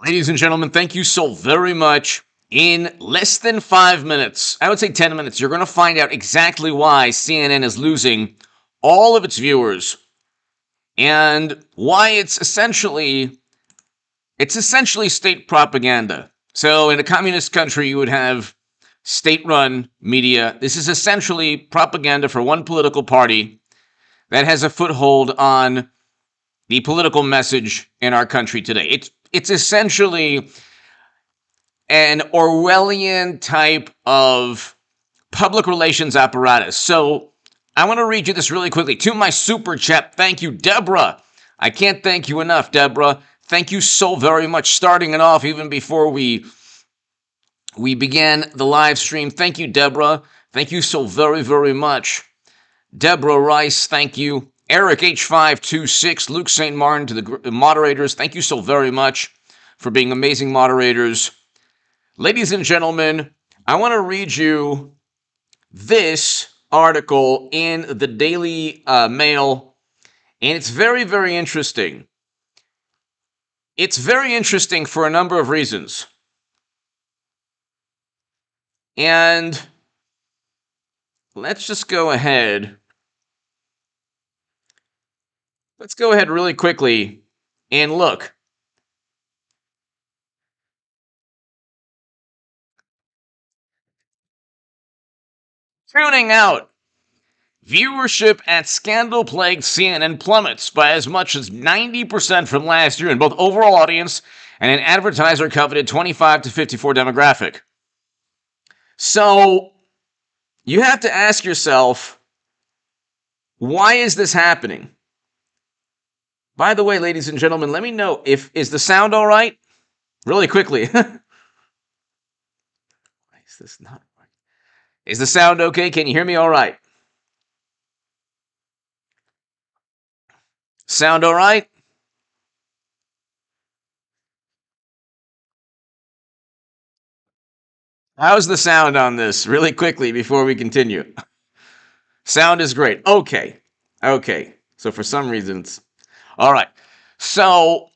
Ladies and gentlemen, thank you so very much. In less than 5 minutes, I would say 10 minutes, you're going to find out exactly why CNN is losing all of its viewers and why it's essentially state propaganda. So in a communist country, you would have state-run media. This is essentially propaganda for one political party that has a foothold on the political message in our country today. It's essentially an Orwellian type of public relations apparatus. So I want to read you this really quickly. To my super chat, thank you, Deborah. I can't thank you enough, Deborah. Thank you so very much. Starting it off even before we began the live stream. Thank you, Deborah. Thank you so very, very much. Deborah Rice, thank you. Eric H526, Luke St. Martin, to the moderators, thank you so very much for being amazing moderators. Ladies and gentlemen, I want to read you this article in the Daily Mail, and it's very, very interesting. It's very interesting for a number of reasons. And let's just go ahead. Let's go ahead really quickly and look. Tuning out. Viewership at scandal-plagued CNN plummets by as much as 90% from last year in both overall audience and an advertiser-coveted 25 to 54 demographic. So, you have to ask yourself, why is this happening? By the way, ladies and gentlemen, let me know is the sound all right? Really quickly. Why is this not right? Is the sound okay? Can you hear me all right? Sound all right? How's the sound on this? Really quickly before we continue. Sound is great. Okay. So for some reasons. All right. So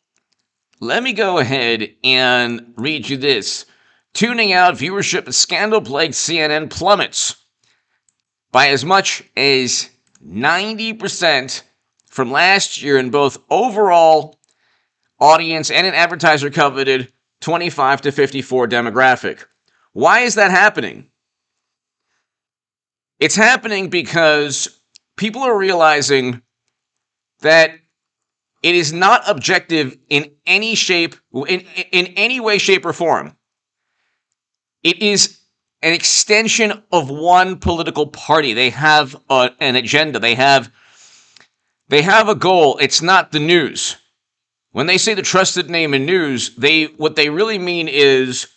let me go ahead and read you this. Tuning out, viewership at scandal-plagued CNN plummets by as much as 90% from last year in both overall audience and an advertiser-coveted 25 to 54 demographic. Why is that happening? It's happening because people are realizing that it is not objective in any shape, in any way, shape, or form. It is an extension of one political party. They have an agenda. They have a goal. It's not the news. When they say the trusted name in news, what they really mean is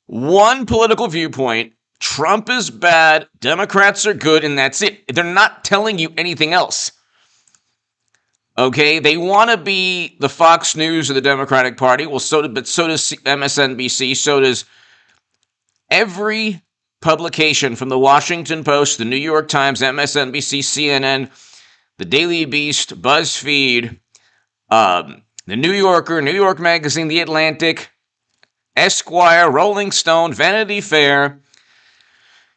one political viewpoint. Trump is bad, Democrats are good, and that's it. They're not telling you anything else. Okay, they want to be the Fox News of the Democratic Party. Well, so does MSNBC, so does every publication from the Washington Post, the New York Times, MSNBC, CNN, the Daily Beast, BuzzFeed, the New Yorker, New York Magazine, The Atlantic, Esquire, Rolling Stone, Vanity Fair.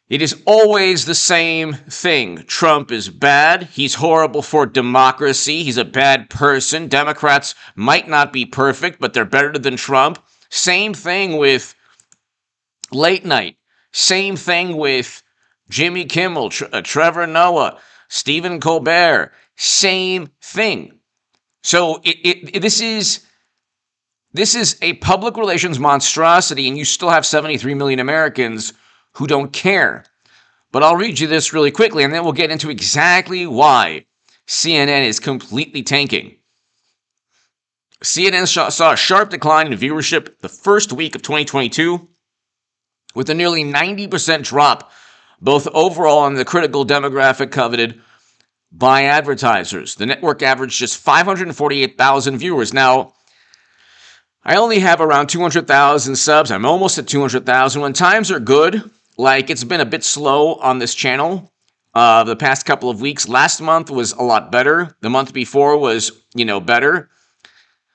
It is always the same thing. Trump is bad. He's horrible for democracy. He's a bad person. Democrats might not be perfect, but they're better than Trump. Same thing with late night. Same thing with Jimmy Kimmel, Trevor Noah, Stephen Colbert. Same thing. So this is a public relations monstrosity, and you still have 73 million Americans who don't care. But I'll read you this really quickly, and then we'll get into exactly why CNN is completely tanking. CNN saw a sharp decline in viewership the first week of 2022, with a nearly 90% drop, both overall and the critical demographic coveted by advertisers. The network averaged just 548,000 viewers. Now, I only have around 200,000 subs. I'm almost at 200,000. When times are good, like it's been a bit slow on this channel the past couple of weeks. Last month was a lot better. The month before was, better.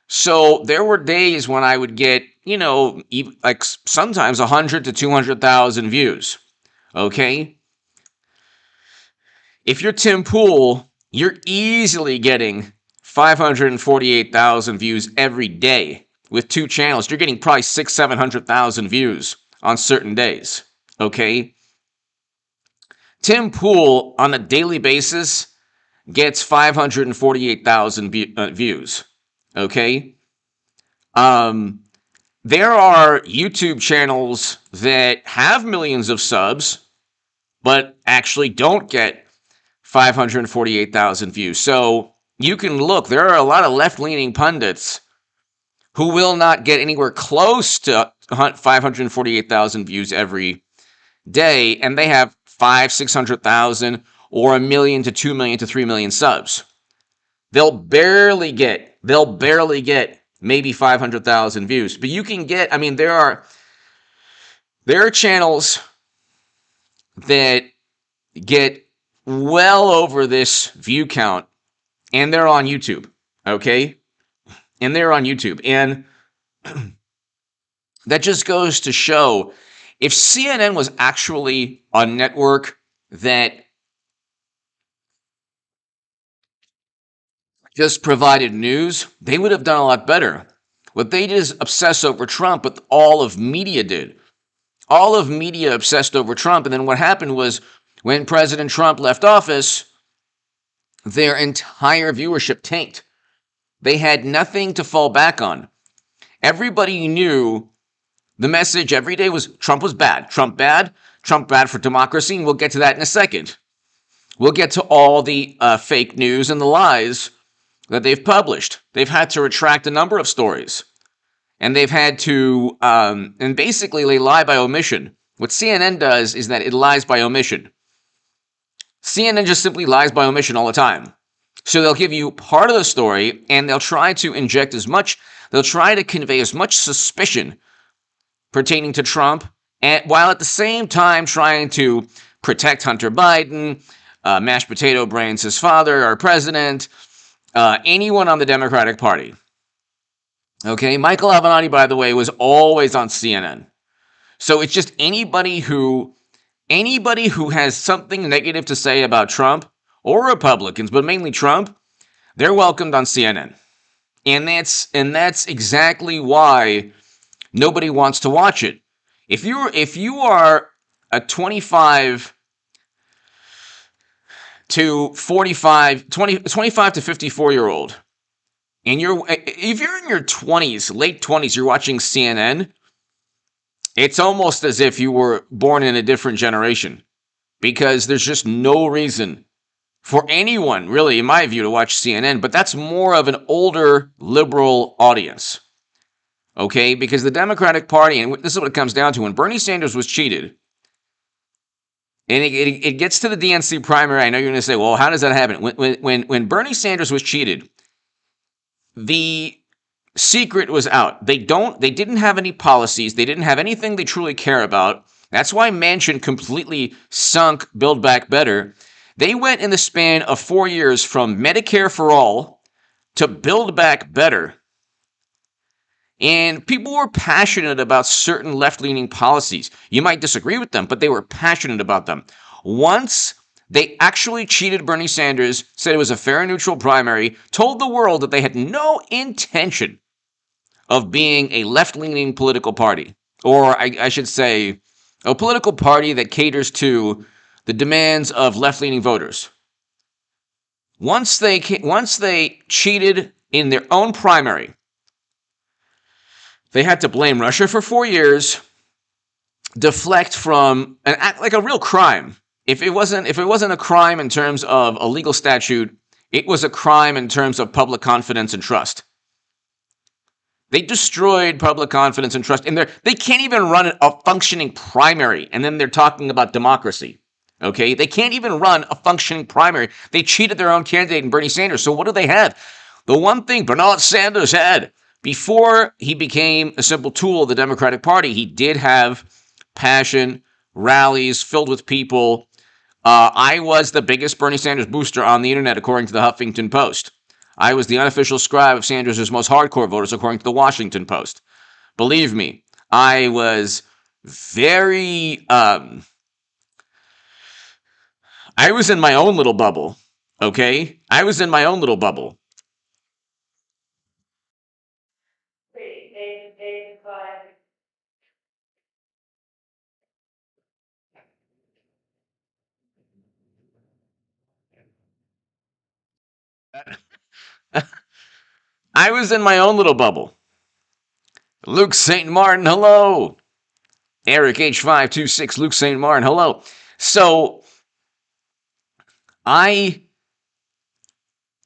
So there were days when I would get you know, like sometimes 100 to 200,000 views. Okay? If you're Tim Pool, you're easily getting 548,000 views every day with 2 channels. You're getting probably 700,000 views on certain days. Okay? Tim Pool on a daily basis gets 548,000 views. Okay? There are YouTube channels that have millions of subs, but actually don't get 548,000 views. So you can look, there are a lot of left-leaning pundits who will not get anywhere close to 548,000 views every day, and they have 600,000 or 1 million to 2 million to 3 million subs. They'll barely get maybe 500,000 views. But you can get, I mean, there are channels that get well over this view count, and they're on YouTube, okay? And they're on YouTube. And that just goes to show, if CNN was actually a network that just provided news, they would have done a lot better. What they did is obsess over Trump, but all of media did. All of media obsessed over Trump, and then what happened was, when President Trump left office, their entire viewership tanked. They had nothing to fall back on. Everybody knew the message every day was Trump was bad. Trump bad for democracy, and we'll get to that in a second. We'll get to all the fake news and the lies that they've published. They've had to retract a number of stories. And they've had to, and basically they lie by omission. What CNN does is that it lies by omission. CNN just simply lies by omission all the time. So they'll give you part of the story, and they'll try to they'll try to convey as much suspicion pertaining to Trump, and while at the same time trying to protect Hunter Biden, mashed potato brains his father, our president, anyone on the Democratic Party. Okay, Michael Avenatti, by the way, was always on CNN. So it's just anybody who has something negative to say about Trump, or Republicans, but mainly Trump, they're welcomed on CNN. And that's exactly why nobody wants to watch it. If you are a 25 to 45, 25 to 54-year-old, and if you're in your 20s, late 20s, you're watching CNN, it's almost as if you were born in a different generation, because there's just no reason for anyone, really, in my view, to watch CNN, but that's more of an older liberal audience, okay? Because the Democratic Party, and this is what it comes down to, when Bernie Sanders was cheated, and it gets to the DNC primary, I know you're going to say, well, how does that happen? When Bernie Sanders was cheated, the secret was out. They didn't have any policies. They didn't have anything they truly care about. That's why Manchin completely sunk Build Back Better. They went in the span of 4 years from Medicare for All to Build Back Better. And people were passionate about certain left-leaning policies. You might disagree with them, but they were passionate about them. Once they actually cheated Bernie Sanders, said it was a fair and neutral primary, told the world that they had no intention of being a left-leaning political party. Or I should say, a political party that caters to the demands of left-leaning voters. Once they cheated in their own primary, they had to blame Russia for 4 years, deflect from an act like a real crime. If it wasn't a crime in terms of a legal statute, it was a crime in terms of public confidence and trust. They destroyed public confidence and trust, and they can't even run a functioning primary, and then they're talking about democracy. Okay, they can't even run a functioning primary. They cheated their own candidate in Bernie Sanders. So what do they have? The one thing Bernard Sanders had before he became a simple tool of the Democratic Party, he did have passion, rallies filled with people. I was the biggest Bernie Sanders booster on the internet, according to the Huffington Post. I was the unofficial scribe of Sanders' most hardcore voters, according to the Washington Post. Believe me, I was very, I was in my own little bubble, okay? I was in my own little bubble. I was in my own little bubble. Luke St. Martin, hello. Eric H526, Luke St. Martin, hello. So I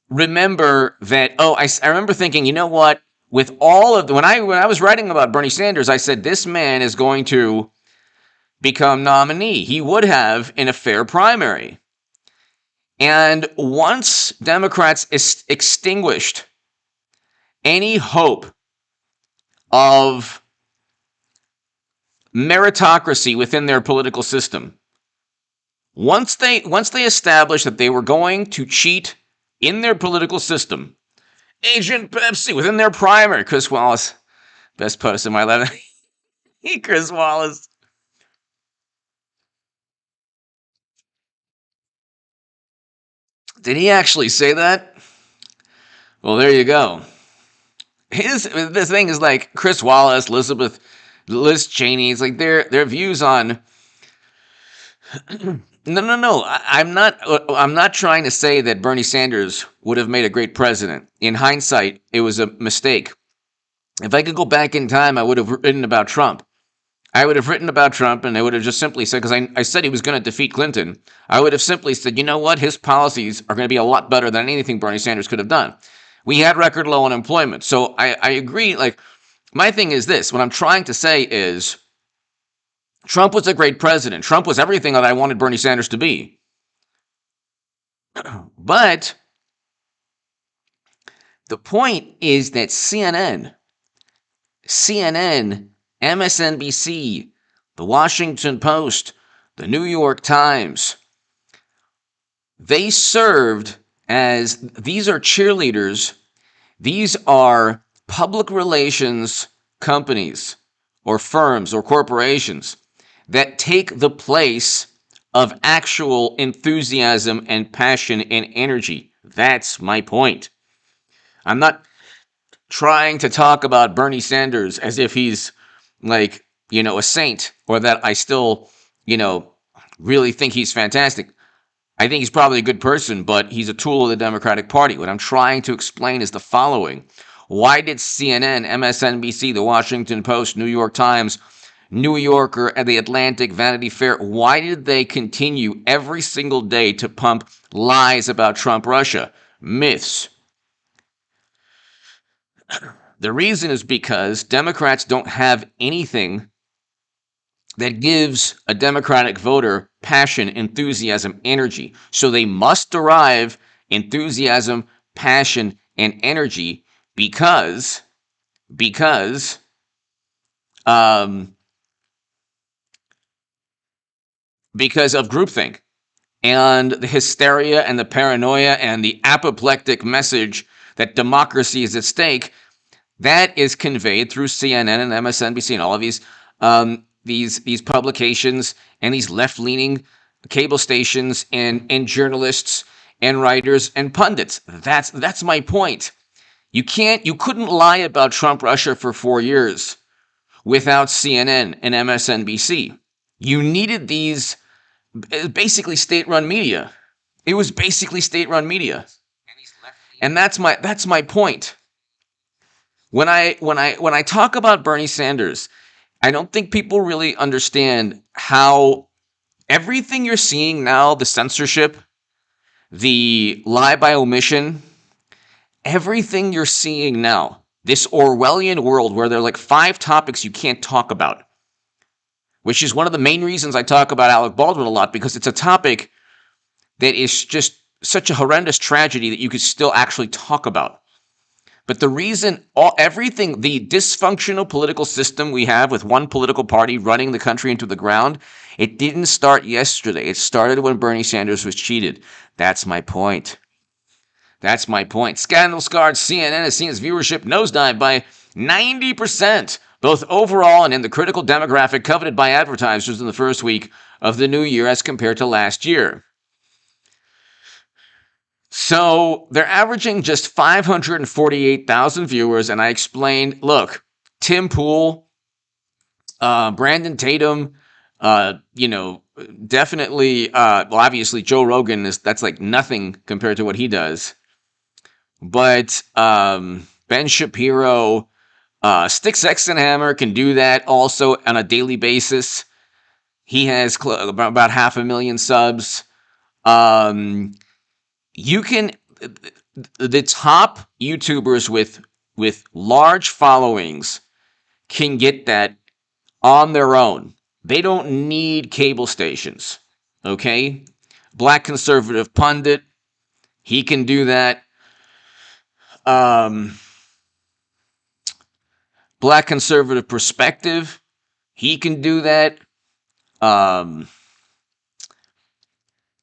remember that, I remember thinking, you know what? With all of the, when I was writing about Bernie Sanders, I said this man is going to become nominee. He would have in a fair primary. And once Democrats extinguished any hope of meritocracy within their political system, once they established that they were going to cheat in their political system, Agent Pepsi within their primary, Chris Wallace, best post in my life. Chris Wallace. Did he actually say that? Well, there you go. The thing is like Chris Wallace, Liz Cheney. It's like their views on. No. I'm not trying to say that Bernie Sanders would have made a great president. In hindsight, it was a mistake. If I could go back in time, I would have written about Trump. I would have written about Trump, and I would have just simply said, because I said he was going to defeat Clinton, I would have simply said, you know what? His policies are going to be a lot better than anything Bernie Sanders could have done. We had record low unemployment. So I agree. Like, my thing is this. What I'm trying to say is Trump was a great president. Trump was everything that I wanted Bernie Sanders to be. But the point is that CNN, MSNBC, the Washington Post, the New York Times, they served as, these are cheerleaders, these are public relations companies or firms or corporations that take the place of actual enthusiasm and passion and energy. That's my point. I'm not trying to talk about Bernie Sanders as if he's like, a saint, or that I still, really think he's fantastic. I think he's probably a good person, but he's a tool of the Democratic Party. What I'm trying to explain is the following. Why did CNN, MSNBC, the Washington Post, New York Times, New Yorker, and the Atlantic, Vanity Fair, why did they continue every single day to pump lies about Trump Russia? Myths. The reason is because Democrats don't have anything that gives a Democratic voter passion, enthusiasm, energy. So they must derive enthusiasm, passion, and energy because of groupthink and the hysteria and the paranoia and the apoplectic message that democracy is at stake. That is conveyed through CNN and MSNBC and all of these publications and these left-leaning cable stations and journalists and writers and pundits. That's my point. You couldn't lie about Trump Russia for 4 years without CNN and MSNBC. You needed these basically state-run media. It was basically state-run media. And that's my point. When I talk about Bernie Sanders, I don't think people really understand how everything you're seeing now, the censorship, the lie by omission, everything you're seeing now, this Orwellian world where there are like 5 topics you can't talk about, which is one of the main reasons I talk about Alec Baldwin a lot, because it's a topic that is just such a horrendous tragedy that you could still actually talk about. But the reason everything, the dysfunctional political system we have with one political party running the country into the ground, it didn't start yesterday. It started when Bernie Sanders was cheated. That's my point. Scandal-scarred CNN has seen its viewership nosedive by 90% both overall and in the critical demographic coveted by advertisers in the first week of the new year as compared to last year. So they're averaging just 548,000 viewers, and I explained, look, Tim Pool, Brandon Tatum, definitely, well, obviously Joe Rogan that's like nothing compared to what he does. But Ben Shapiro, Sticks X and Hammer can do that also on a daily basis. He has about 500,000 subs. You can, the top YouTubers with large followings can get that on their own. They don't need cable stations. Okay? Black Conservative Pundit, he can do that. Black Conservative Perspective, he can do that.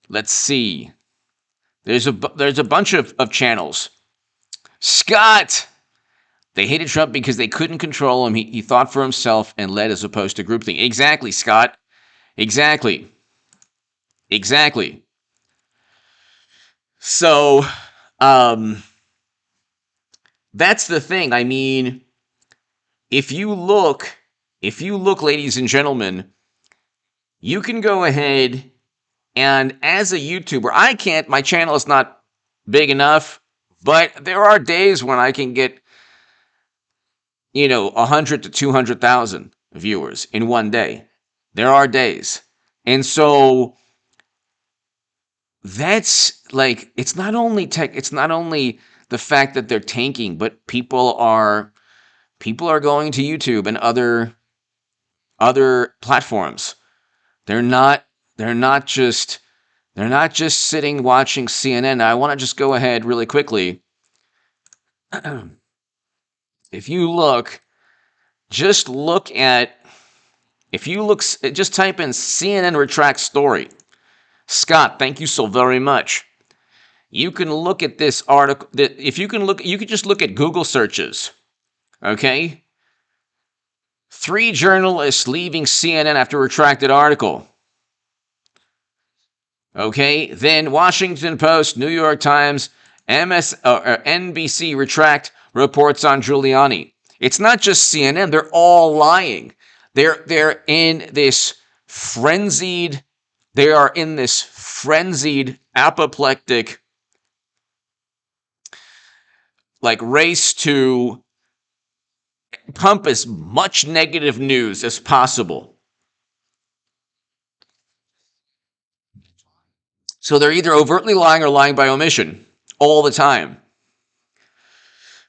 Let's see. There's a bunch of channels. Scott, they hated Trump because they couldn't control him. He thought for himself and led as opposed to groupthink. Exactly, Scott. Exactly. So, that's the thing. I mean, if you look, ladies and gentlemen, you can go ahead and as a YouTuber, my channel is not big enough, but there are days when I can get, 100 to 200,000 viewers in one day. There are days. And so that's like, it's not only the fact that they're tanking, but people are going to YouTube and other platforms. They're not just sitting watching CNN. Now, I want to just go ahead really quickly. Just type in CNN Retract story. Scott, thank you so very much. You can look at this article. You could just look at Google searches. Okay? 3 journalists leaving CNN after retracted article. Okay? Then Washington Post, New York Times, NBC retract reports on Giuliani. It's not just CNN. They're all lying. They are in this frenzied, apoplectic, like, race to pump as much negative news as possible. So they're either overtly lying or lying by omission all the time.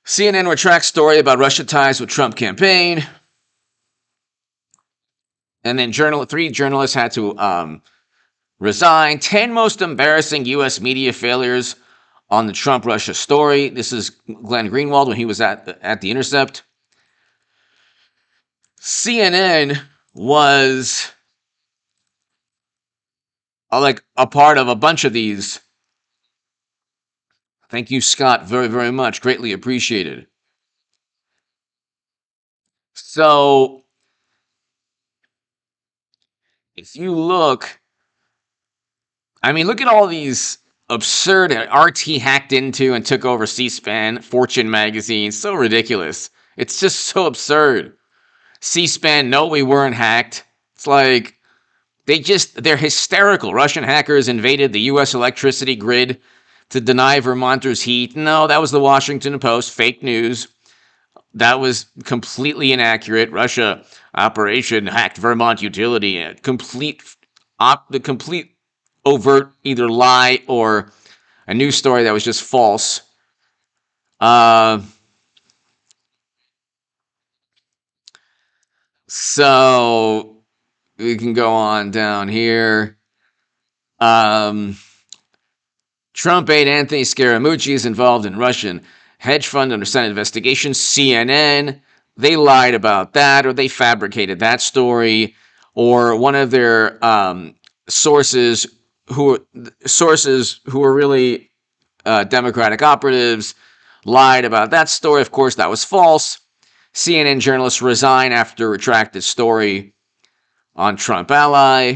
CNN retracts story about Russia ties with Trump campaign. And then 3 journalists had to resign. 10 most embarrassing U.S. media failures on the Trump-Russia story. This is Glenn Greenwald when he was at The Intercept. CNN was like a part of a bunch of these. Thank you, Scott, very, very much. Greatly appreciated. So, if you look, look at all these absurd RT hacked into and took over C-SPAN, Fortune magazine. So ridiculous. It's just so absurd. C-SPAN, no, we weren't hacked. It's like, they're hysterical. Russian hackers invaded the U.S. electricity grid to deny Vermonters heat. No, that was the Washington Post. Fake news. That was completely inaccurate. Russia operation hacked Vermont utility. The complete overt either lie or a news story that was just false. So we can go on down here. Trump aide Anthony Scaramucci is involved in Russian hedge fund under Senate investigation. CNN, they lied about that, or they fabricated that story, or one of their sources who are really Democratic operatives lied about that story. Of course, that was false. CNN journalists resign after retracted story on Trump ally.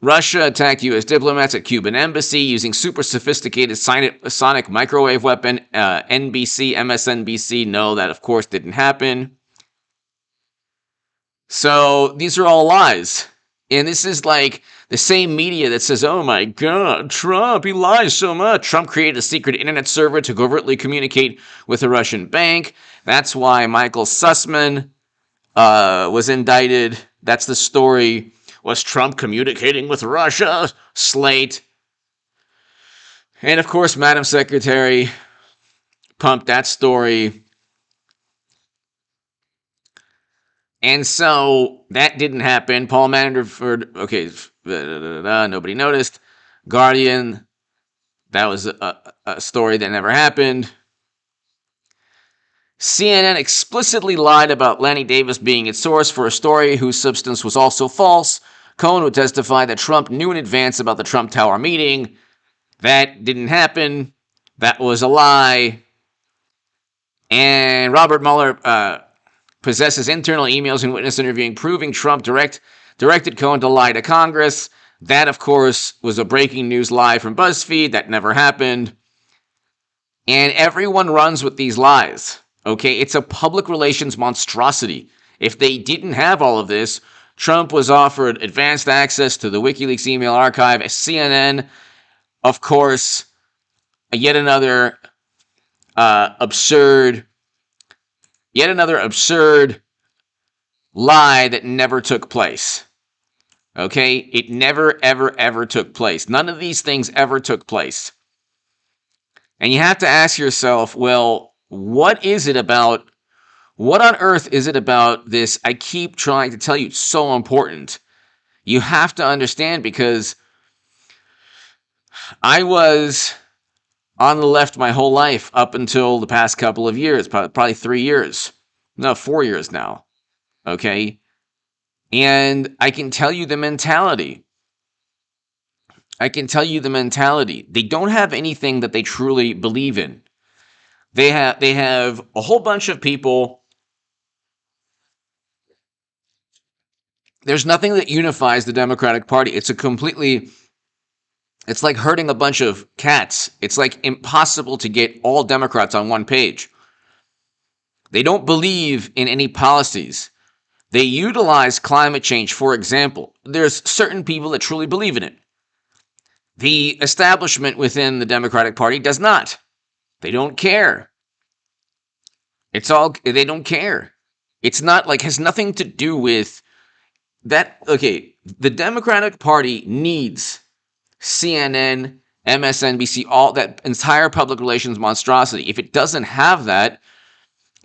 Russia attacked U.S. diplomats at Cuban embassy using super sophisticated sonic microwave weapon. NBC, MSNBC, no, that of course didn't happen. So these are all lies. And this is like the same media that says, oh my God, Trump, he lies so much. Trump created a secret internet server to covertly communicate with a Russian bank. That's why Michael Sussman was indicted. That's the story. Was Trump communicating with Russia? Slate. And of course, Madam Secretary pumped that story. And so that didn't happen. Paul Manafort, okay, nobody noticed. Guardian, that was a story that never happened. CNN explicitly lied about Lanny Davis being its source for a story whose substance was also false. Cohen would testify that Trump knew in advance about the Trump Tower meeting. That didn't happen. That was a lie. And Robert Mueller possesses internal emails and witness interviewing proving Trump directed Cohen to lie to Congress. That, of course, was a breaking news lie from BuzzFeed. That never happened. And everyone runs with these lies. Okay, it's a public relations monstrosity. If they didn't have all of this, Trump was offered advanced access to the WikiLeaks email archive. CNN, of course, yet another absurd lie that never took place. Okay? It never, ever, ever took place. None of these things ever took place. And you have to ask yourself, well, what on earth is it about this? I keep trying to tell you, it's so important. You have to understand, because I was on the left my whole life up until the past couple of years, probably 3 years. No, 4 years now. Okay? And I can tell you the mentality. They don't have anything that they truly believe in. They have a whole bunch of people. There's nothing that unifies the Democratic Party. It's like herding a bunch of cats. It's like impossible to get all Democrats on one page. They don't believe in any policies. They utilize climate change, for example. There's certain people that truly believe in it. The establishment within the Democratic Party does not. They don't care. They don't care. It's not like, has nothing to do with that. Okay, the Democratic Party needs CNN, MSNBC, all that entire public relations monstrosity. If it doesn't have that,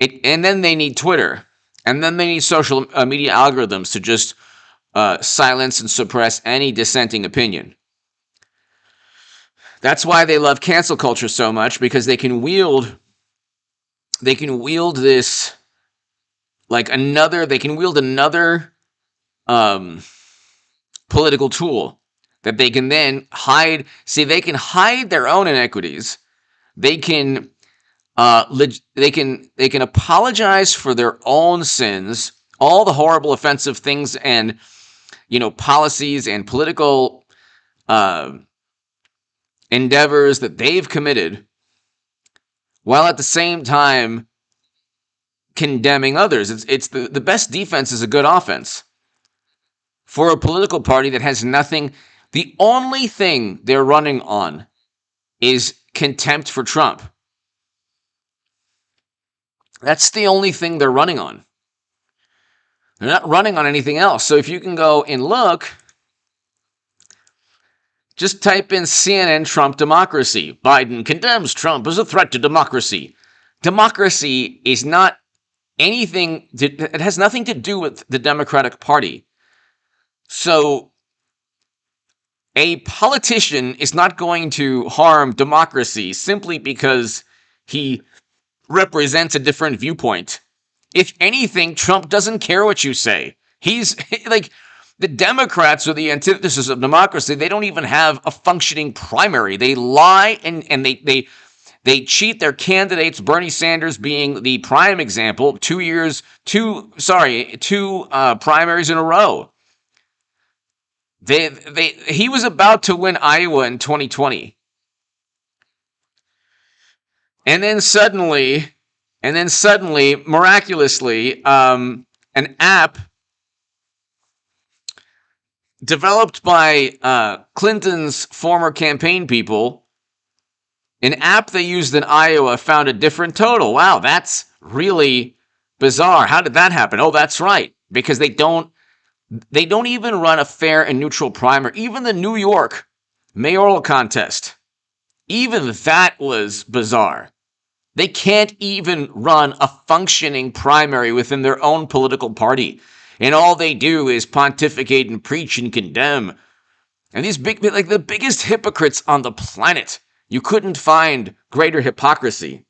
and then they need Twitter, and then they need social media algorithms to just silence and suppress any dissenting opinion. That's why they love cancel culture so much, because they can wield this like another. They can wield another political tool that they can then hide. See, they can hide their own inequities. They can apologize for their own sins, all the horrible, offensive things, and policies and political endeavors that they've committed, while at the same time condemning others. It's the best defense is a good offense for a political party that has nothing. The only thing they're running on is contempt for Trump. That's the only thing they're running on. They're not running on anything else. So if you can go and look, just type in CNN Trump democracy. Biden condemns Trump as a threat to democracy. Democracy is not anything, it has nothing to do with the Democratic Party. So a politician is not going to harm democracy simply because he represents a different viewpoint. If anything, Trump doesn't care what you say. He's like, the Democrats are the antithesis of democracy. They don't even have a functioning primary. They lie and They cheat their candidates, Bernie Sanders being the prime example, two primaries in a row. He was about to win Iowa in 2020. And then suddenly, miraculously, an app developed by Clinton's former campaign people, an app they used in Iowa found a different total. Wow, that's really bizarre. How did that happen? Oh, that's right. Because they don't even run a fair and neutral primary. Even the New York mayoral contest, even that was bizarre. They can't even run a functioning primary within their own political party. And all they do is pontificate and preach and condemn. And these the biggest hypocrites on the planet. You couldn't find greater hypocrisy.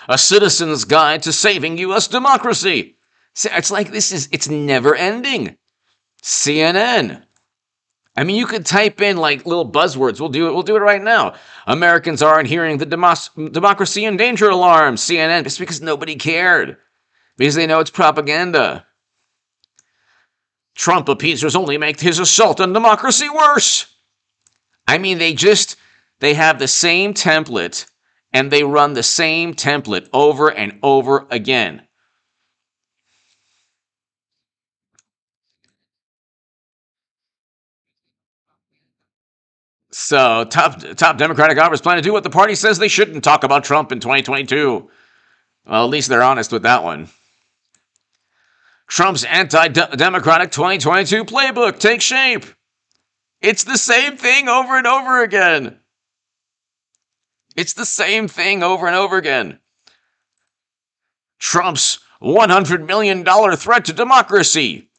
A Citizen's Guide to Saving U.S. Democracy. It's like it's never ending. CNN. I mean, you could type in like little buzzwords. We'll do it right now. Americans aren't hearing the democracy in danger alarm. CNN. It's because nobody cared. Because they know it's propaganda. Trump appeasers only make his assault on democracy worse. I mean, they have the same template, and they run the same template over and over again. So, top Democratic officers plan to do what the party says they shouldn't talk about Trump in 2022. Well, at least they're honest with that one. Trump's anti-democratic 2022 playbook takes shape. It's the same thing over and over again. It's the same thing over and over again. Trump's $100 million threat to democracy.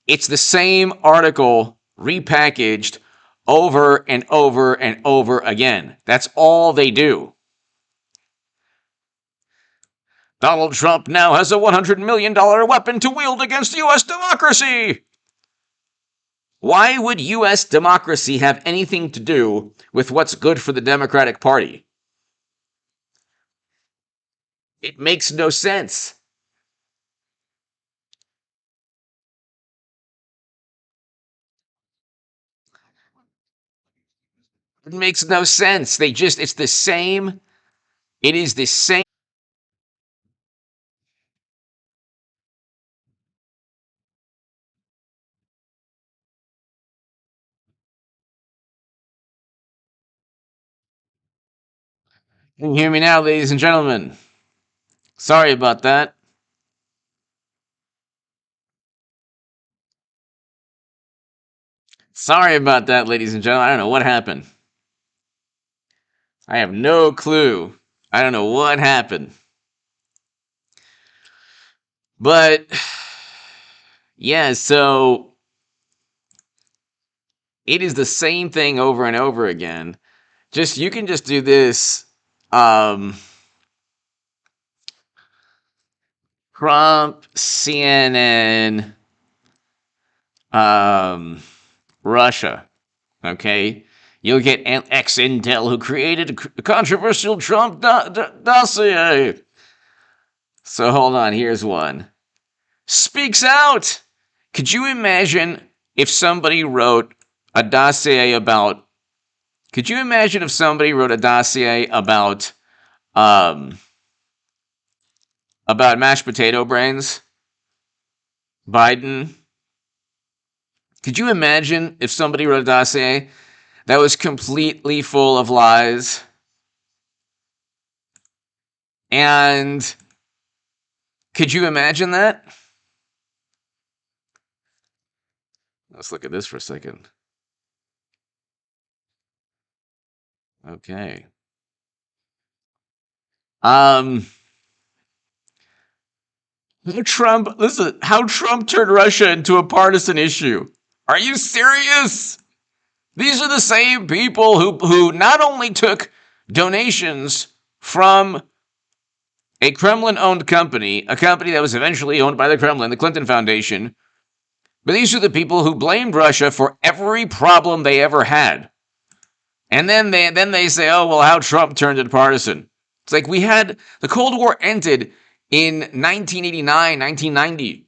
It's the same article repackaged over and over and over again. That's all they do. Donald Trump now has a $100 million weapon to wield against U.S. democracy. Why would U.S. democracy have anything to do with what's good for the Democratic Party? It makes no sense. It makes no sense. It's the same. It is the same. Can you hear me now, ladies and gentlemen? Sorry about that. Sorry about that, ladies and gentlemen. I don't know what happened. I have no clue. I don't know what happened. But, yeah, so it is the same thing over and over again. You can just do this. Trump, CNN, Russia. Okay? You'll get ex-Intel who created a controversial Trump dossier. So hold on, here's one. Speaks out! Could you imagine if somebody wrote a dossier about... Could you imagine if somebody wrote a dossier about mashed potato brains? Biden? Could you imagine if somebody wrote a dossier that was completely full of lies? And could you imagine that? Let's look at this for a second. Okay. How Trump turned Russia into a partisan issue. Are you serious? These are the same people who not only took donations from a Kremlin-owned company, a company that was eventually owned by the Kremlin, the Clinton Foundation, but these are the people who blamed Russia for every problem they ever had. And then they say, oh, well, how Trump turned it partisan. It's like we had the Cold War ended in 1989, 1990.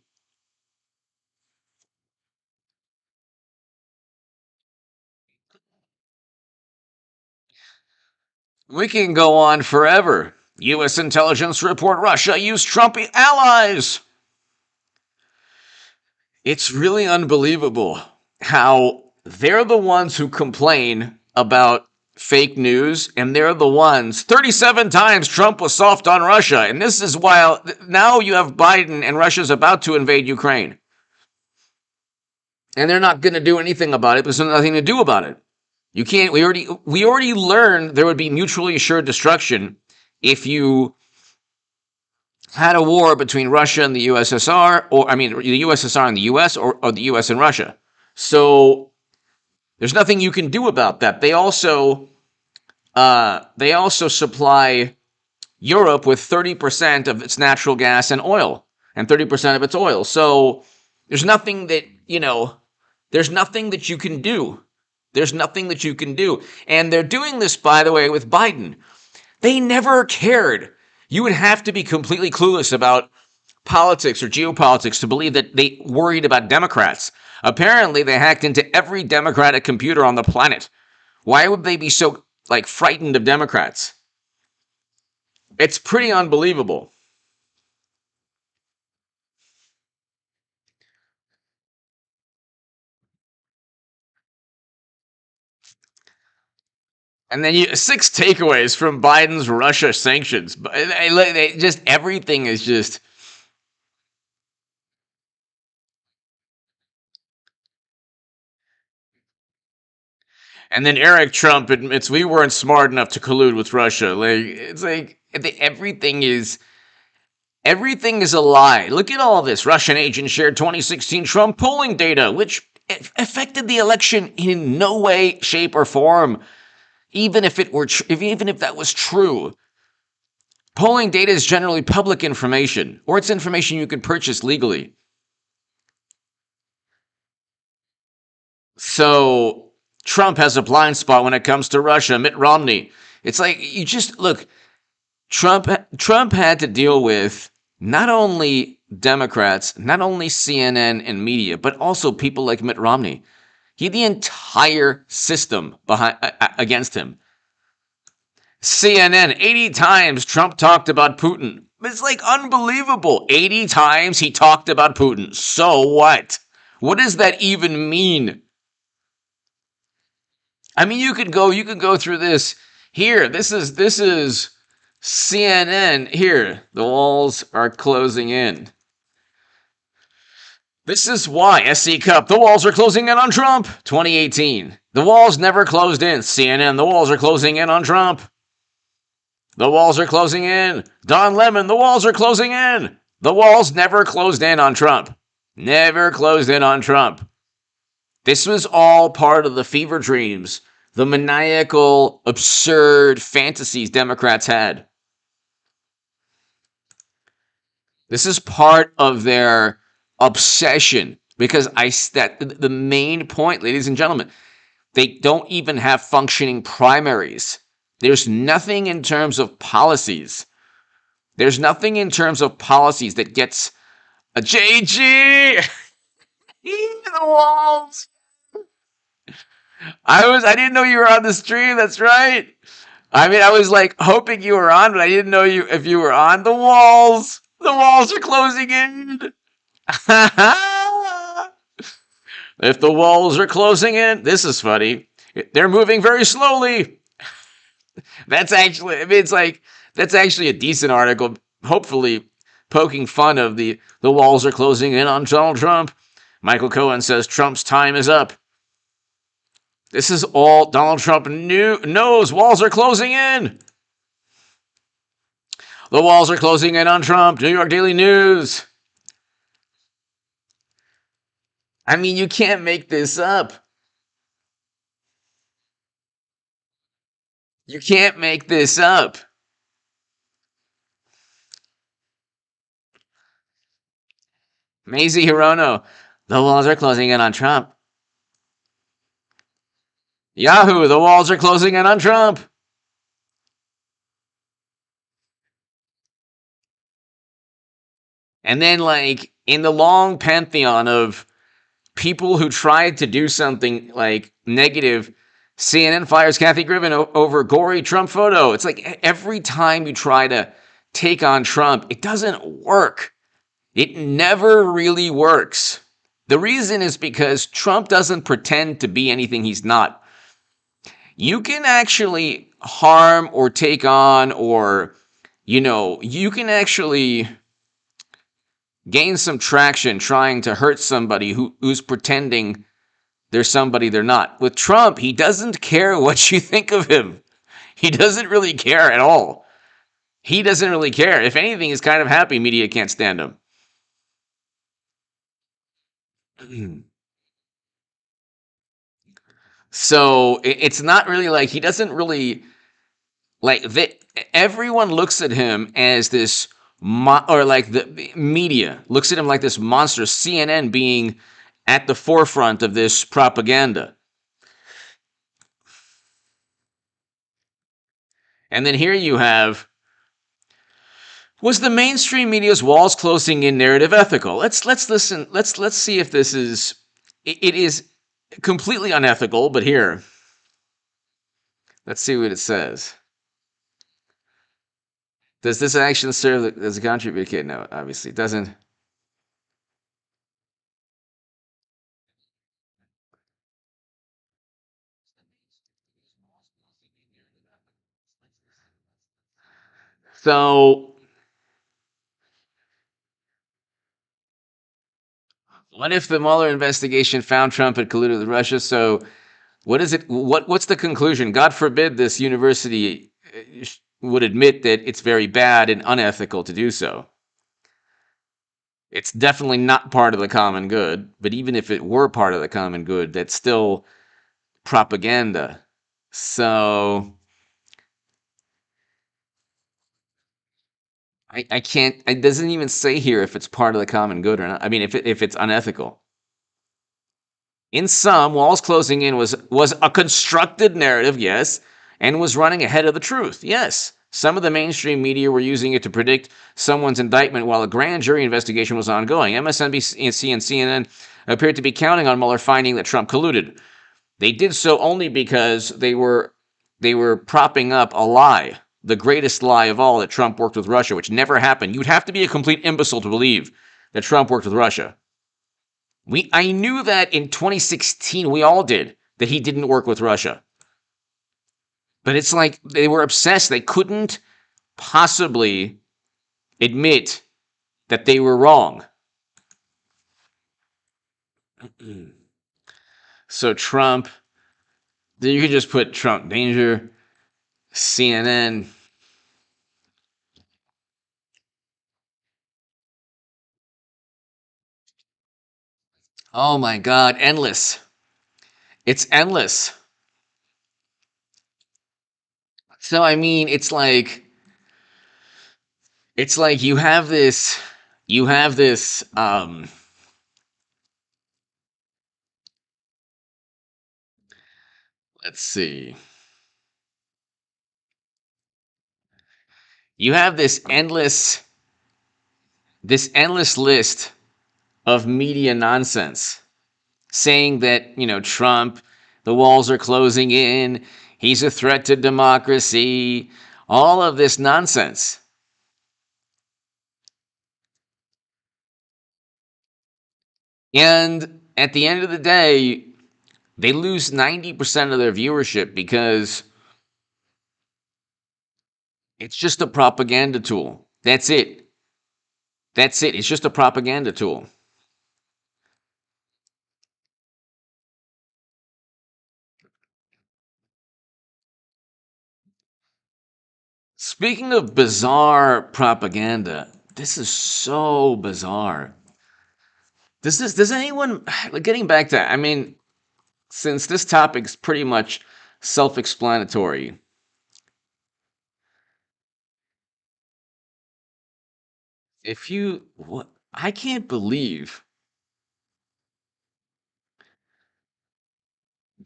We can go on forever. U.S. intelligence report Russia used Trump allies. It's really unbelievable how they're the ones who complain about fake news, and they're the ones 37 times Trump was soft on Russia. And this is while now you have Biden and Russia's about to invade Ukraine. And they're not going to do anything about it because there's nothing to do about it. You can't. We already learned there would be mutually assured destruction if you had a war between Russia and the USSR, or I mean the USSR and the US, or the US and Russia. So there's nothing you can do about that. They also supply Europe with 30% of its natural gas and oil, and 30% of its oil. So there's nothing that there's nothing that you can do. There's nothing that you can do. And they're doing this, by the way, with Biden. They never cared. You would have to be completely clueless about politics or geopolitics to believe that they worried about Democrats. Apparently, they hacked into every Democratic computer on the planet. Why would they be so, frightened of Democrats? It's pretty unbelievable. And then 6 takeaways from Biden's Russia sanctions. Just everything is just. And then Eric Trump admits we weren't smart enough to collude with Russia. It's like everything is a lie. Look at all this. Russian agent shared 2016 Trump polling data, which affected the election in no way, shape, or form. Even if that was true, polling data is generally public information, or it's information you can purchase legally. So Trump has a blind spot when it comes to Russia. Mitt Romney. It's like you just look. Trump had to deal with not only Democrats, not only CNN and media, but also people like Mitt Romney. He had the entire system against him. CNN, 80 times Trump talked about Putin. It's like unbelievable. 80 times he talked about Putin. So what? What does that even mean? I mean, you could go through this. Here, this is CNN. Here, the walls are closing in. This is why SC Cup. The walls are closing in on Trump. 2018. The walls never closed in. CNN. The walls are closing in on Trump. The walls are closing in. Don Lemon. The walls are closing in. The walls never closed in on Trump. Never closed in on Trump. This was all part of the fever dreams, the maniacal, absurd fantasies Democrats had. This is part of their obsession because the main point, ladies and gentlemen, they don't even have functioning primaries. There's nothing in terms of policies. There's nothing in terms of policies that gets a JG. The walls. I didn't know you were on the stream. That's right. I mean, I was like hoping you were on, but I didn't know if you were on. The walls. The walls are closing in. If the walls are closing in, this is funny. They're moving very slowly. That's actually, I mean, that's actually a decent article. Hopefully, poking fun of the walls are closing in on Donald Trump. Michael Cohen says Trump's time is up. This is all Donald Trump knows. Walls are closing in. The walls are closing in on Trump. New York Daily News. I mean, you can't make this up. You can't make this up. Mazie Hirono. The walls are closing in on Trump. Yahoo! The walls are closing in on Trump. And then, like, in the long pantheon of people who tried to do something like negative, CNN fires Kathy Griffin over gory Trump photo. It's like every time you try to take on Trump, it doesn't work. It never really works. The reason is because Trump doesn't pretend to be anything he's not. You can actually harm or take on, or, you can actually gain some traction trying to hurt somebody who's pretending they're somebody they're not. With Trump, he doesn't care what you think of him. He doesn't really care at all. He doesn't really care. If anything, he's kind of happy media can't stand him. So it's not really like he doesn't really like that. Everyone looks at him as this, or like the media looks at him like this monster. CNN being at the forefront of this propaganda. And then here you have, was the mainstream media's walls closing in narrative ethical? Let's listen. Let's see if this is. It is completely unethical, but here, let's see what it says. Does this action serve as a contributor? Okay, no, obviously it doesn't. So, what if the Mueller investigation found Trump had colluded with Russia? So, what is it? What's the conclusion? God forbid this university would admit that it's very bad and unethical to do so. It's definitely not part of the common good, but even if it were part of the common good, that's still propaganda. So I can't. It doesn't even say here if it's part of the common good or not. I mean, if it's unethical. In sum, walls closing in was a constructed narrative, yes, and was running ahead of the truth, yes. Some of the mainstream media were using it to predict someone's indictment while a grand jury investigation was ongoing. MSNBC and CNN appeared to be counting on Mueller finding that Trump colluded. They did so only because they were propping up a lie, the greatest lie of all, that Trump worked with Russia, which never happened. You'd have to be a complete imbecile to believe that Trump worked with Russia. I knew that in 2016, we all did, that he didn't work with Russia. But it's like they were obsessed. They couldn't possibly admit that they were wrong. So Trump, you could just put Trump danger, CNN. Oh my God, endless. It's endless. So I mean, it's like you have this let's see. You have this endless list of media nonsense saying that, Trump, the walls are closing in, he's a threat to democracy, all of this nonsense. And at the end of the day, they lose 90% of their viewership because it's just a propaganda tool. That's it. That's it. It's just a propaganda tool. Speaking of bizarre propaganda, this is so bizarre. Does anyone, getting back to, I mean, since this topic's pretty much self-explanatory, if you, what, I can't believe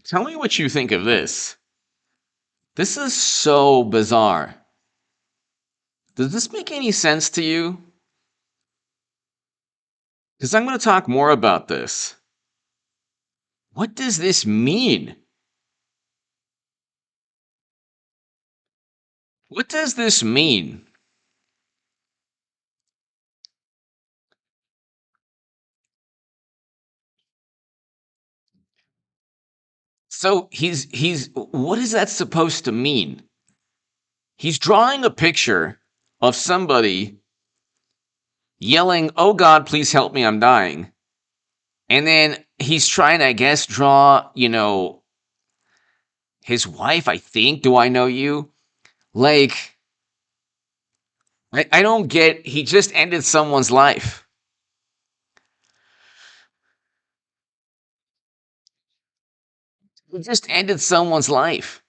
Tell me what you think of this. This is so bizarre. Does this make any sense to you? Because I'm going to talk more about this. What does this mean? What does this mean? So he's what is that supposed to mean? He's drawing a picture of somebody yelling, "Oh God, please help me, I'm dying." And then he's trying to, I guess, draw, his wife, I think. Do I know you? Like, I don't get, he just ended someone's life. He just ended someone's life.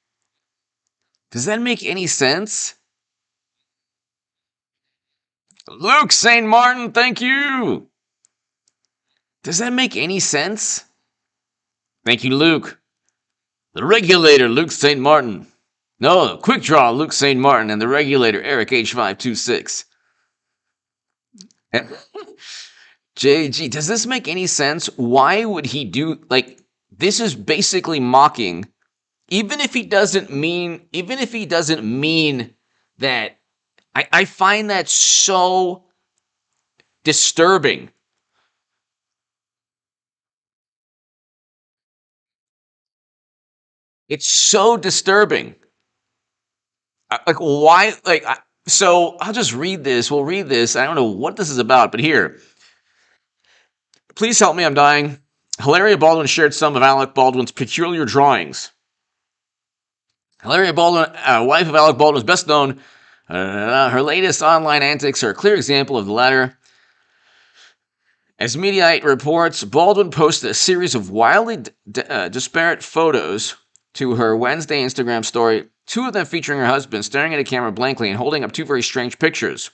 Does that make any sense? Luke St. Martin, thank you. Does that make any sense? Thank you, Luke. The regulator, Luke St. Martin. No, quick draw, Luke St. Martin, and the regulator, Eric H526. JG, does this make any sense? Why would he do, like, this is basically mocking, even if he doesn't mean that. I find that so disturbing. It's so disturbing. Like, why? Like, so I'll just read this. We'll read this. I don't know what this is about, but here. Please help me, I'm dying. Hilaria Baldwin shared some of Alec Baldwin's peculiar drawings. Hilaria Baldwin, wife of Alec Baldwin, is best known. Her latest online antics are a clear example of the latter. As Mediaite reports, Baldwin posted a series of wildly disparate photos to her Wednesday Instagram story, two of them featuring her husband staring at a camera blankly and holding up two very strange pictures,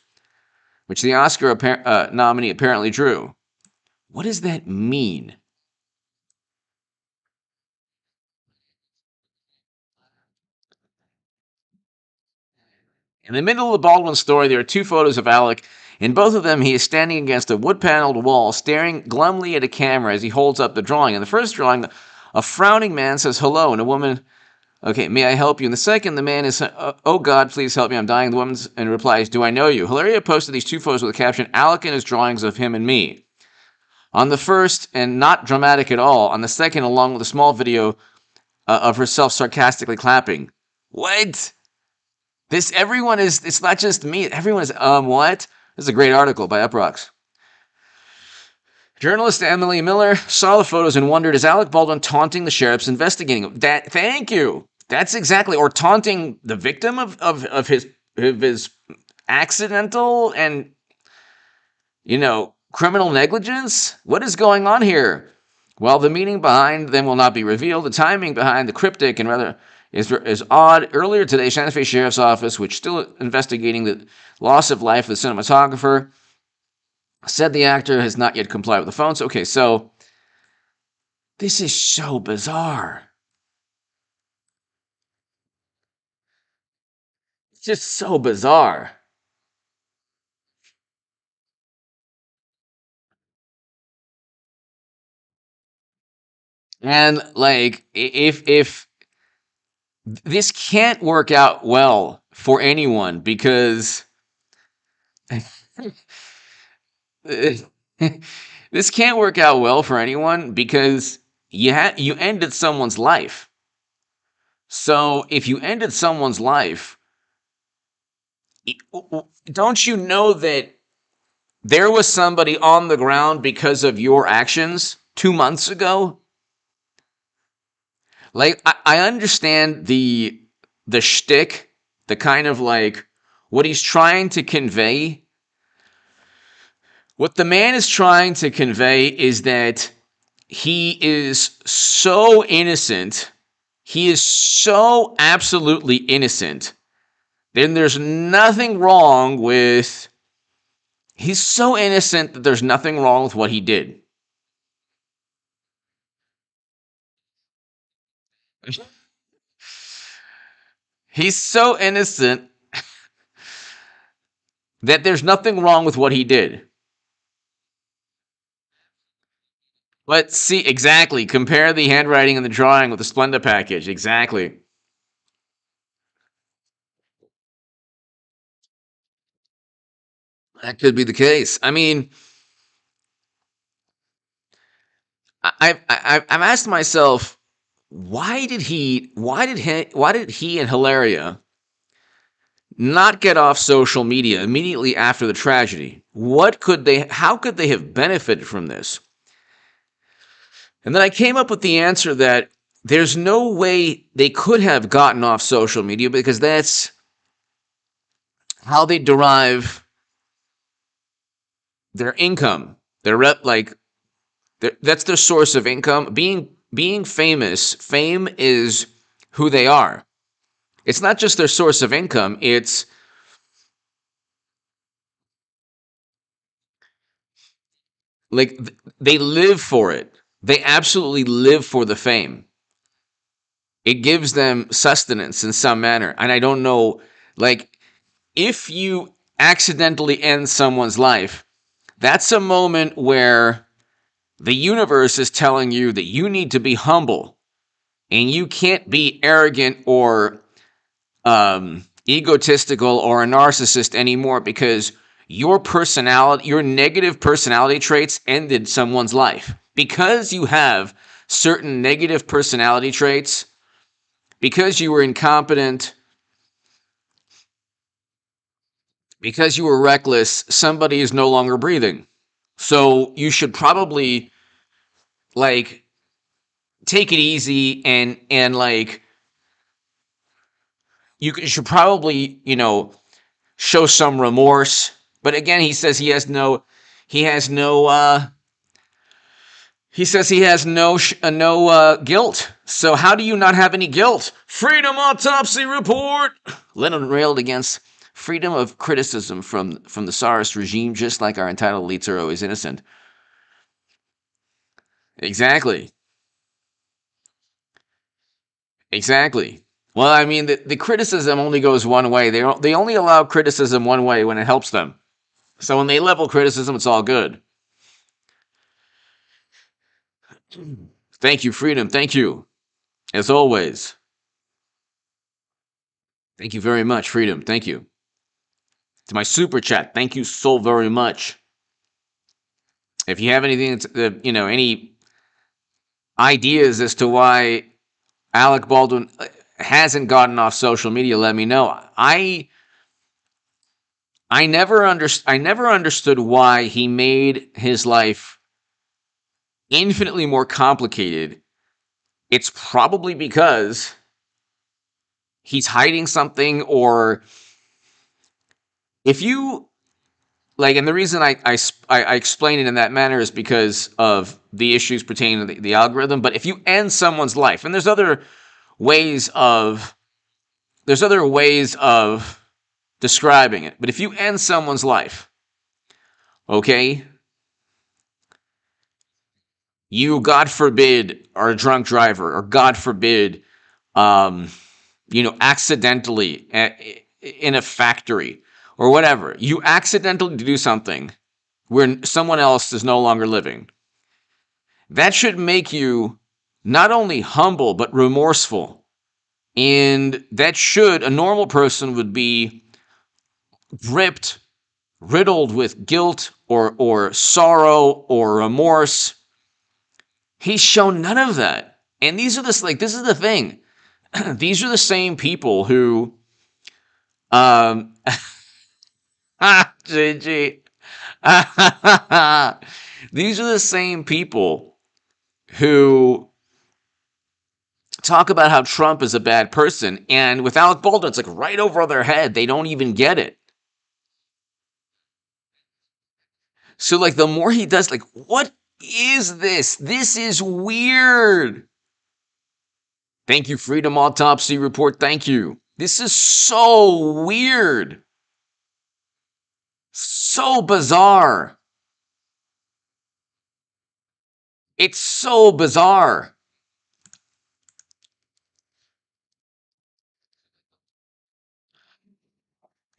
which the Oscar nominee apparently drew. What does that mean? In the middle of the Baldwin story, there are two photos of Alec. In both of them, he is standing against a wood-paneled wall, staring glumly at a camera as he holds up the drawing. In the first drawing, a frowning man says hello, and a woman, okay, may I help you? In the second, the man is, oh God, please help me, I'm dying. The woman replies, do I know you? Hilaria posted these two photos with the caption, Alec and his drawings of him and me. On the first, and not dramatic at all. On the second, along with a small video of herself sarcastically clapping. What? Everyone is, it's not just me. Everyone is, what? This is a great article by Uprocks. Journalist Emily Miller saw the photos and wondered, is Alec Baldwin taunting the sheriffs investigating him? Thank you. That's exactly, or taunting the victim of his accidental and, criminal negligence? What is going on here? Well, the meaning behind them will not be revealed. The timing behind the cryptic and rather is odd. Earlier today, Santa Fe Sheriff's Office, which is still investigating the loss of life of the cinematographer, said the actor has not yet complied with the phones. Okay, so this is so bizarre. It's just so bizarre. And like, if this can't work out well for anyone because this can't work out well for anyone because you ended someone's life. So if you ended someone's life, don't you know that there was somebody on the ground because of your actions 2 months ago? Like, I understand the shtick, the kind of like what he's trying to convey. What the man is trying to convey is that he is so innocent. He is so absolutely innocent. Then there's nothing wrong with. He's so innocent that there's nothing wrong with what he did. He's so innocent that there's nothing wrong with what he did. But see, exactly. Compare the handwriting and the drawing with the Splenda package. Exactly. That could be the case. I mean, I've asked myself, why did he and Hilaria not get off social media immediately after the tragedy? How could they have benefited from this? And then I came up with the answer that there's no way they could have gotten off social media because that's how they derive their income. That's their source of income. Being famous, fame is who they are. It's not just their source of income, it's like they live for it. They absolutely live for the fame. It gives them sustenance in some manner. And I don't know, like, if you accidentally end someone's life, that's a moment where the universe is telling you that you need to be humble and you can't be arrogant or egotistical or a narcissist anymore because your negative personality traits ended someone's life. Because you have certain negative personality traits, because you were incompetent, because you were reckless, somebody is no longer breathing. So you should probably like take it easy and like should probably, show some remorse. But again, he says he has no he says he has no guilt. So how do you not have any guilt? Freedom autopsy report. Lennon railed against freedom of criticism from the Tsarist regime, just like our entitled elites are always innocent. Exactly. Exactly. Well, I mean, the criticism only goes one way. They only allow criticism one way when it helps them. So when they level criticism, it's all good. Thank you, Freedom. Thank you. As always. Thank you very much, Freedom. Thank you. To my super chat, thank you so very much. If you have anything, any ideas as to why Alec Baldwin hasn't gotten off social media, let me know. I never understood why he made his life infinitely more complicated. It's probably because he's hiding something, or if you like, and the reason I explain it in that manner is because of the issues pertaining to the algorithm. But if you end someone's life, and there's other ways of describing it, but if you end someone's life, okay, you, God forbid, are a drunk driver, or God forbid, accidentally in a factory or whatever, you accidentally do something where someone else is no longer living. That should make you not only humble, but remorseful. And a normal person would be riddled with guilt or sorrow or remorse. He's shown none of that. And this is the thing. These are the same people who, GG. These are the same people who talk about how Trump is a bad person, and with Alec Baldwin, it's like right over their head. They don't even get it. So, like, the more he does, like, what is this? This is weird. Thank you, Freedom Autopsy Report. Thank you. This is so weird. So bizarre. It's so bizarre.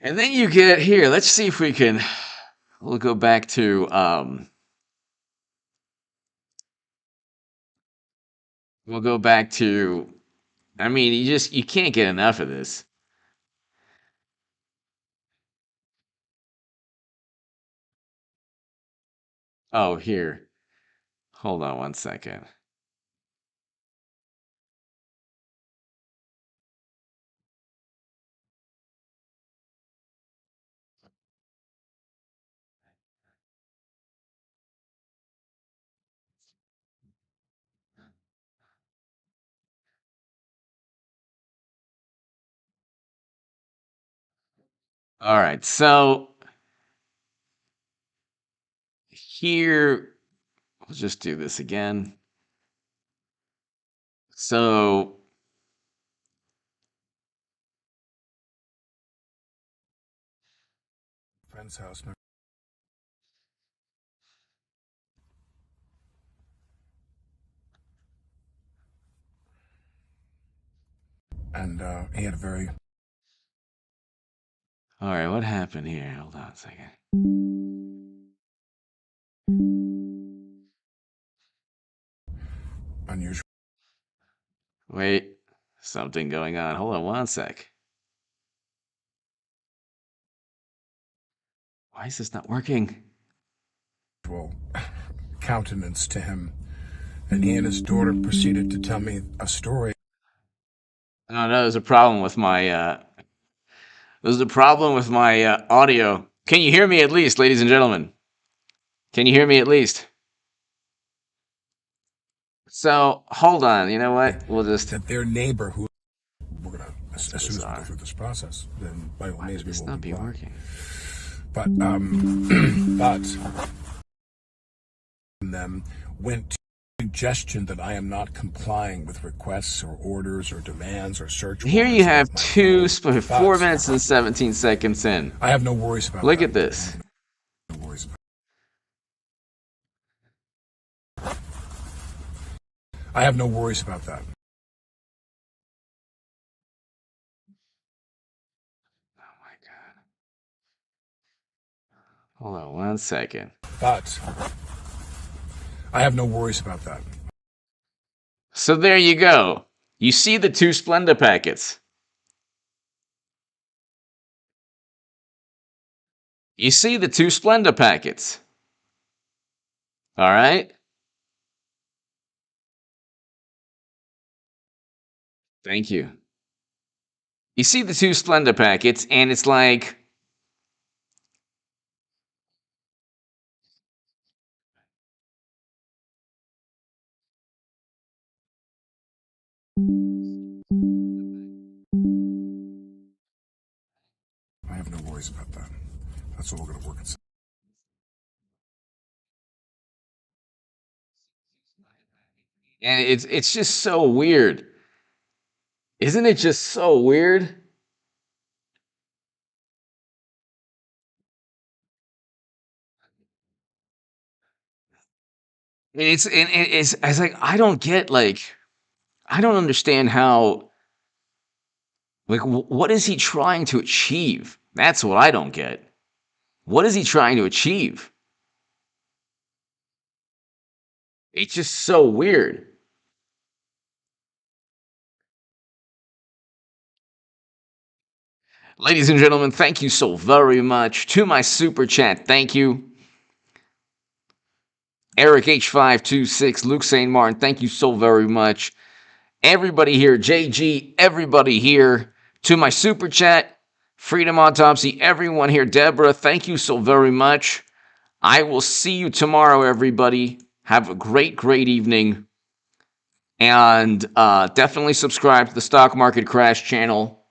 And then you get here. Let's see if we can. We'll go back to. We'll go back to. I mean, you can't get enough of this. Oh, here. Hold on one second. All right, so here, we'll just do this again. So friend's house. And he had a very... All right, what happened here? Hold on a second. unusual... Wait, something going on. Hold on one sec. Why is this not working? countenance to him. And he and his daughter proceeded to tell me a story. Oh no, there's a problem with my audio. Can you hear me at least, ladies and gentlemen? Can you hear me at least? So hold on. You know what? We'll just that their neighbor, who we're gonna as soon as we go through this process, then by all means we will not be comply. working. But them went to suggestion that I am not complying with requests or orders or demands or search warrants. Here you have 4 minutes and 17 seconds in. I have no worries about Look that. at this. No worries about I have no worries about that. Oh my God. Hold on one second. But I have no worries about that. So there you go. You see the 2 Splenda packets. You see the 2 Splenda packets. All right? Thank you. You see the 2 Splenda packets, and it's like... I have no worries about that. That's all we're going to work it. And it's just so weird. Isn't it just so weird? It's like I don't get I don't understand how what is he trying to achieve? That's what I don't get. What is he trying to achieve? It's just so weird. Ladies and gentlemen, thank you so very much. To my super chat, thank you. Eric H526, Luke St. Martin, thank you so very much. Everybody here, JG, everybody here. To my super chat, Freedom Autopsy, everyone here. Deborah, thank you so very much. I will see you tomorrow, everybody. Have a great, great evening. And definitely subscribe to the Stock Market Crash channel.